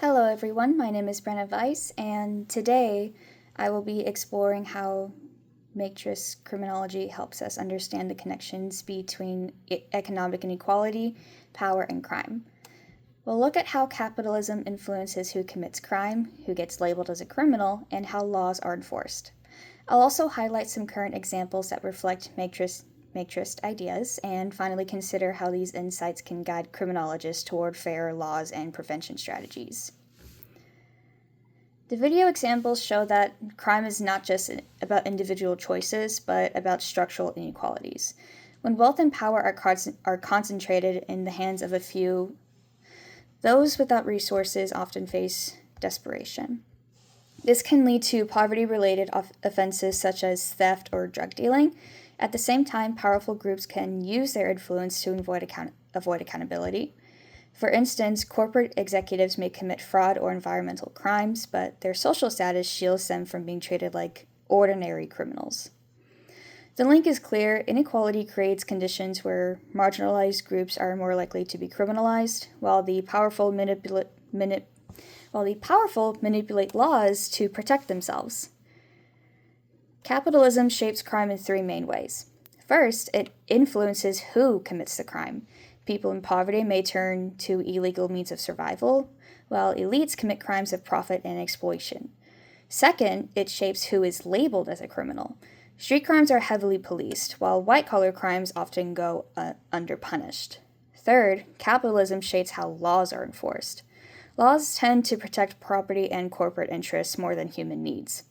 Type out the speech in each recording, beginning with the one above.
Hello everyone, my name is Brenna Weiss, and today I will be exploring how matrix criminology helps us understand the connections between economic inequality, power, and crime. We'll look at how capitalism influences who commits crime, who gets labeled as a criminal, and how laws are enforced. I'll also highlight some current examples that reflect matrix ideas, and finally consider how these insights can guide criminologists toward fairer laws and prevention strategies. The video examples show that crime is not just about individual choices, but about structural inequalities. When wealth and power are concentrated in the hands of a few, those without resources often face desperation. This can lead to poverty-related offenses such as theft or drug dealing. At the same time, powerful groups can use their influence to avoid accountability. For instance, corporate executives may commit fraud or environmental crimes, but their social status shields them from being treated like ordinary criminals. The link is clear. Inequality creates conditions where marginalized groups are more likely to be criminalized, while the powerful manipulate laws to protect themselves. Capitalism shapes crime in three main ways. First, it influences who commits the crime. People in poverty may turn to illegal means of survival, while elites commit crimes of profit and exploitation. Second, it shapes who is labeled as a criminal. Street crimes are heavily policed, while white-collar crimes often go underpunished. Third, capitalism shapes how laws are enforced. Laws tend to protect property and corporate interests more than human needs.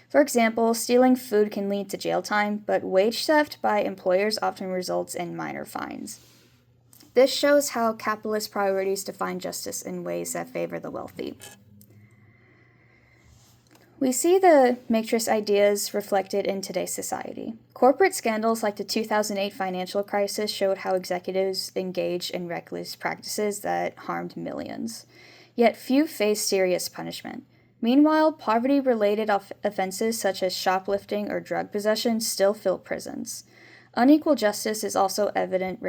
For example, stealing food can lead to jail time, but wage theft by employers often results in minor fines. This shows how capitalist priorities define justice in ways that favor the wealthy. We see the matrix ideas reflected in today's society. Corporate scandals like the 2008 financial crisis showed how executives engaged in reckless practices that harmed millions. Yet few face serious punishment. Meanwhile, poverty-related offenses such as shoplifting or drug possession still fill prisons. Unequal justice is also evident in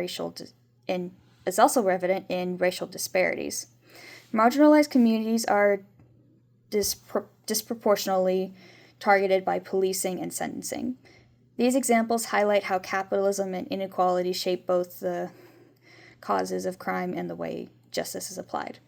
racial disparities. Marginalized communities are disproportionately targeted by policing and sentencing. These examples highlight how capitalism and inequality shape both the causes of crime and the way justice is applied.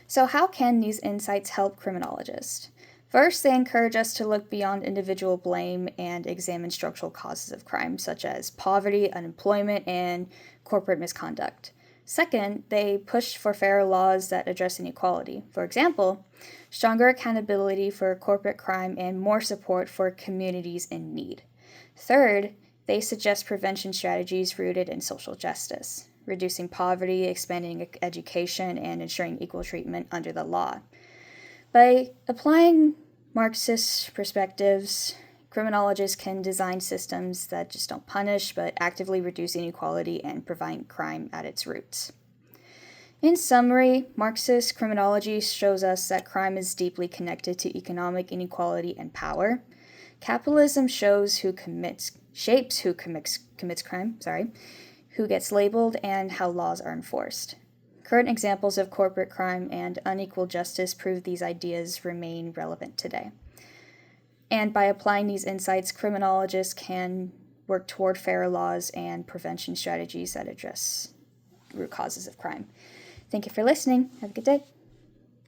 So how can these insights help criminologists? First, they encourage us to look beyond individual blame and examine structural causes of crime, such as poverty, unemployment, and corporate misconduct. Second, they push for fairer laws that address inequality. For example, stronger accountability for corporate crime and more support for communities in need. Third, they suggest prevention strategies rooted in social justice, reducing poverty, expanding education, and ensuring equal treatment under the law. By applying Marxist perspectives, criminologists can design systems that just don't punish, but actively reduce inequality and prevent crime at its roots. In summary, Marxist criminology shows us that crime is deeply connected to economic inequality and power. Capitalism shapes who commits crime, who gets labeled, and how laws are enforced. Current examples of corporate crime and unequal justice prove these ideas remain relevant today. And by applying these insights, criminologists can work toward fairer laws and prevention strategies that address root causes of crime. Thank you for listening. Have a good day.